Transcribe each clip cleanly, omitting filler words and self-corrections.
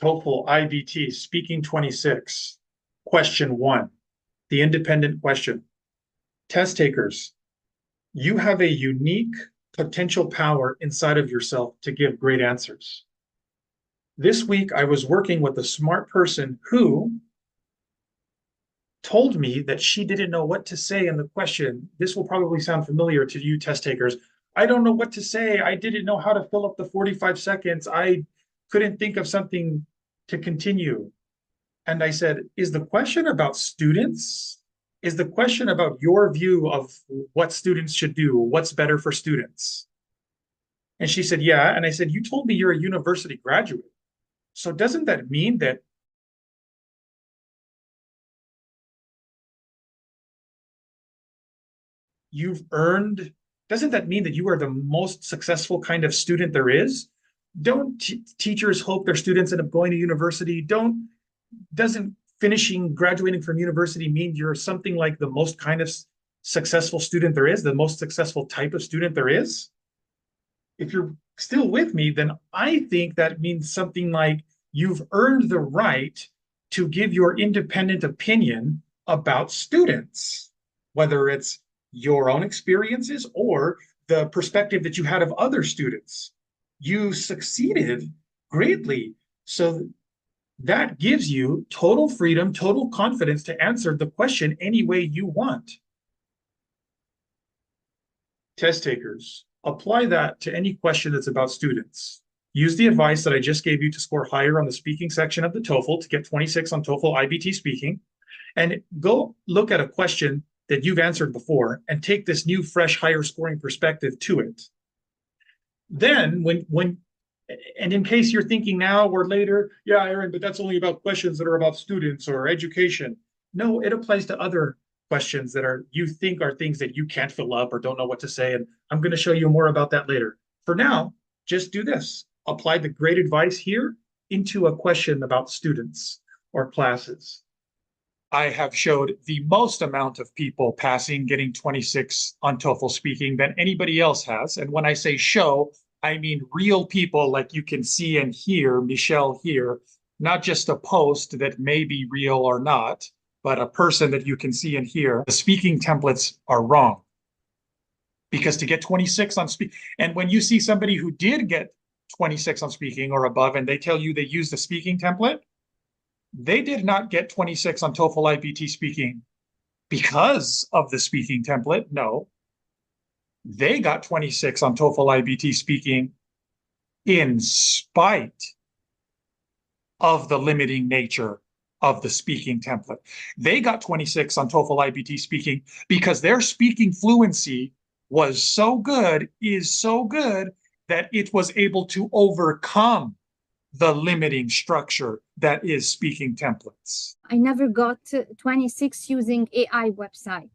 TOEFL iBT Speaking 26. Question 1, the independent question. Test takers, you have a unique potential power inside of yourself to give great answers. This week, I was working with a smart person who told me that she didn't know what to say in the question. This will probably sound familiar to you test takers. I don't know what to say. I didn't know how to fill up the 45 seconds. I couldn't think of something to continue. And I said, is the question about students? Is the question about your view of what students should do? What's better for students? And she said, yeah. And I said, you told me you're a university graduate. So doesn't that mean that you've earned, doesn't that mean that you are the most successful kind of student there is? Don't teachers hope their students end up going to university? Doesn't finishing, graduating from university mean you're something like the most kind of successful student there is, the most successful type of student there is? If you're still with me, then I think that means something like you've earned the right to give your independent opinion about students, whether it's your own experiences or the perspective that you had of other students. You succeeded greatly. So that gives you total freedom, total confidence to answer the question any way you want. Test takers, apply that to any question that's about students. Use the advice that I just gave you to score higher on the speaking section of the TOEFL to get 26 on TOEFL iBT speaking, and go look at a question that you've answered before and take this new, fresh, higher scoring perspective to it. Then and in case you're thinking now or later, yeah, Aaron, but that's only about questions that are about students or education. No, it applies to other questions that you think are things that you can't fill up or don't know what to say. And I'm going to show you more about that later. For now, just do this. Apply the great advice here into a question about students or classes. I have showed the most amount of people passing, getting 26 on TOEFL speaking than anybody else has. And when I say show, I mean real people like you can see and hear Michelle here, not just a post that may be real or not, but a person that you can see and hear. The speaking templates are wrong. Because to get 26 on speaking, and when you see somebody who did get 26 on speaking or above and they tell you they use the speaking template, they did not get 26 on TOEFL iBT speaking because of the speaking template. No, they got 26 on TOEFL iBT speaking in spite of the limiting nature of the speaking template. They got 26 on TOEFL iBT speaking because their speaking fluency was so good, is so good, that it was able to overcome the limiting structure that is speaking templates. I never got 26 using AI website.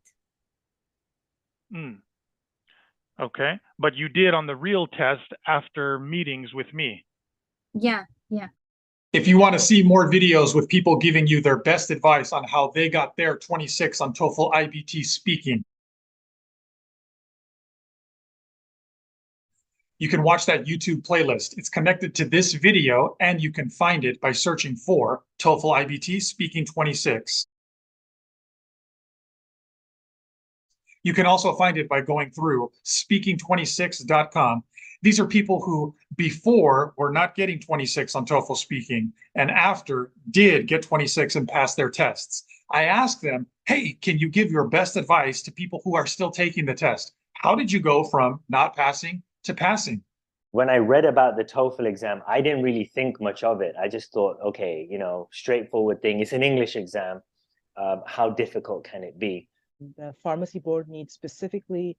Okay, but you did on the real test after meetings with me. Yeah. If you want to see more videos with people giving you their best advice on how they got their 26 on TOEFL iBT speaking, you can watch that YouTube playlist. It's connected to this video, and you can find it by searching for TOEFL iBT Speaking 26. You can also find it by going through speaking26.com. These are people who before were not getting 26 on TOEFL speaking and after did get 26 and pass their tests. I asked them, hey, can you give your best advice to people who are still taking the test? How did you go from not passing to passing? When I read about the TOEFL exam, I didn't really think much of it. I just thought, okay, straightforward thing. It's an English exam. How difficult can it be? The pharmacy board needs specifically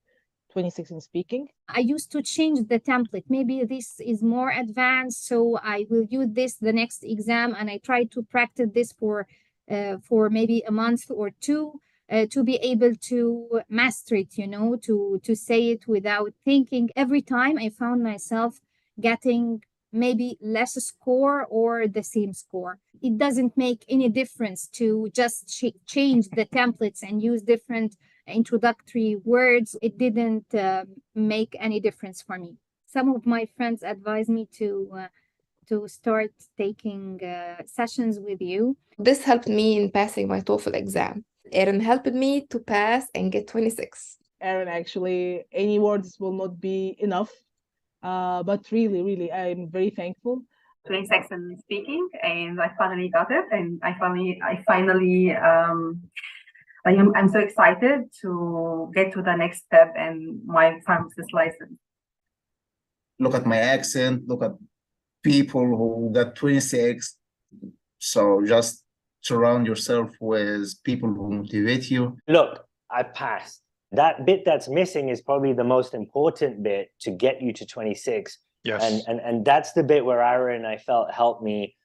26 in speaking. I used to change the template. Maybe this is more advanced, so I will use this the next exam, and I try to practice this for maybe a month or two to be able to master it, to say it without thinking. Every time I found myself getting maybe less score or the same score. It doesn't make any difference to just change the templates and use different introductory words. It didn't make any difference for me. Some of my friends advised me to to start taking sessions with you. This helped me in passing my TOEFL exam. Aaron helped me to pass and get 26. Aaron, actually, any words will not be enough. But really, I'm very thankful. 26 in speaking, and I finally got it, and I'm so excited to get to the next step in my pharmacist license. Look at my accent, look at people who got 26. So just surround yourself with people who motivate you. Look, I passed. That bit that's missing is probably the most important bit to get you to 26. Yes. And that's the bit where Aaron, I felt, helped me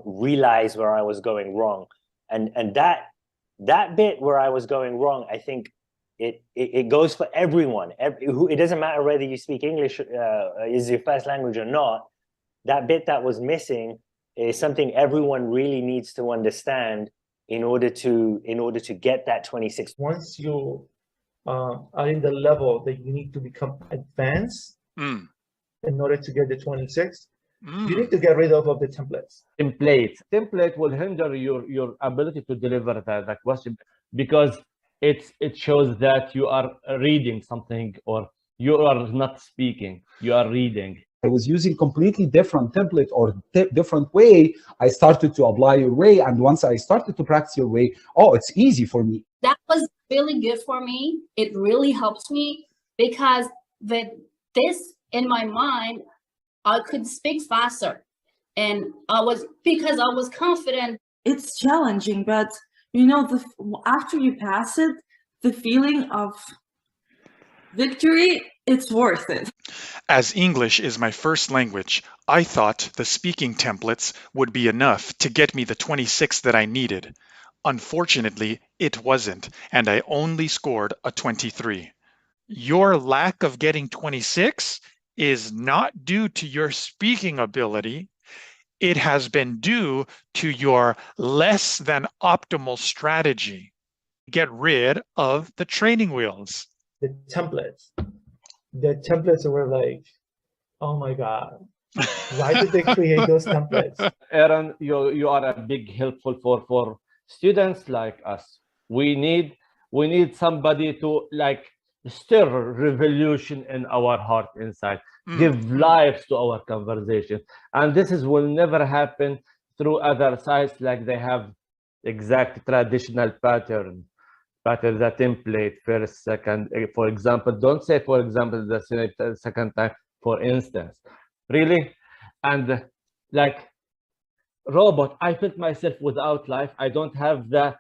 realize where I was going wrong. And that bit where I was going wrong, I think it goes for everyone. It doesn't matter whether you speak English is your first language or not. That bit that was missing is something everyone really needs to understand in order to get that 26. Once you are in the level that you need to become advanced in order to get the 26, you need to get rid of the templates. Template will hinder your ability to deliver the question, because it shows that you are reading something or you are not speaking, you are reading. I was using completely different template or different way. I started to apply your way, and once I started to practice your way, oh, it's easy for me. That was really good for me. It really helped me, because with this in my mind, I could speak faster, and because I was confident. It's challenging, but you know, after you pass it, the feeling of victory, it's worth it. As English is my first language, I thought the speaking templates would be enough to get me the 26 that I needed. Unfortunately, it wasn't, and I only scored a 23. Your lack of getting 26 is not due to your speaking ability. It has been due to your less than optimal strategy. Get rid of the training wheels. The templates were like, oh my God, why did they create those templates? Aaron, you are a big helpful for students like us. We need somebody to like stir revolution in our heart inside, give life to our conversation. And this will never happen through other sites, like they have exact traditional pattern, the template, first, second, for example. Don't say, for example, the second time, for instance. Really? And like robot, I felt myself without life. I don't have the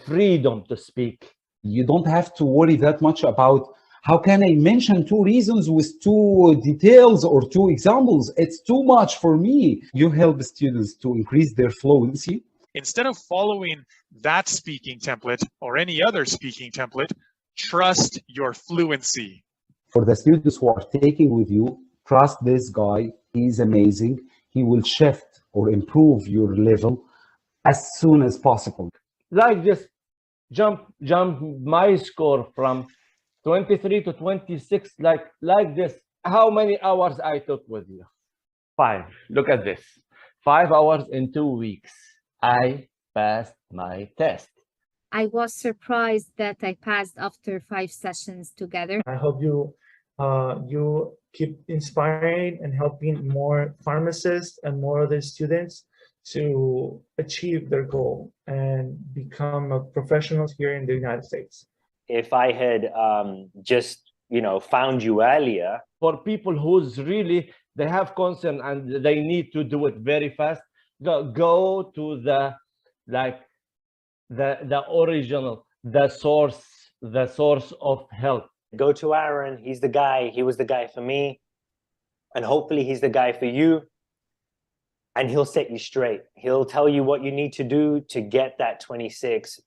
freedom to speak. You don't have to worry that much about how can I mention 2 reasons with 2 details or 2 examples. It's too much for me. You help students to increase their fluency. Instead of following that speaking template or any other speaking template, trust your fluency. For the students who are taking with you, trust this guy. He's amazing. He will shift or improve your level as soon as possible. Like this, jump my score from 23 to 26, like this. How many hours I took with you? 5. Look at this. 5 hours in 2 weeks. I passed my test. I was surprised that I passed after 5 sessions together. I hope you keep inspiring and helping more pharmacists and more other students to achieve their goal and become a professionals here in the United States. If I had just, found you earlier. For people who's really, they have concern and they need to do it very fast, go to the original, the source of help. Go to Aaron. He's the guy. He was the guy for me, and hopefully he's the guy for you. And he'll set you straight. He'll tell you what you need to do to get that 26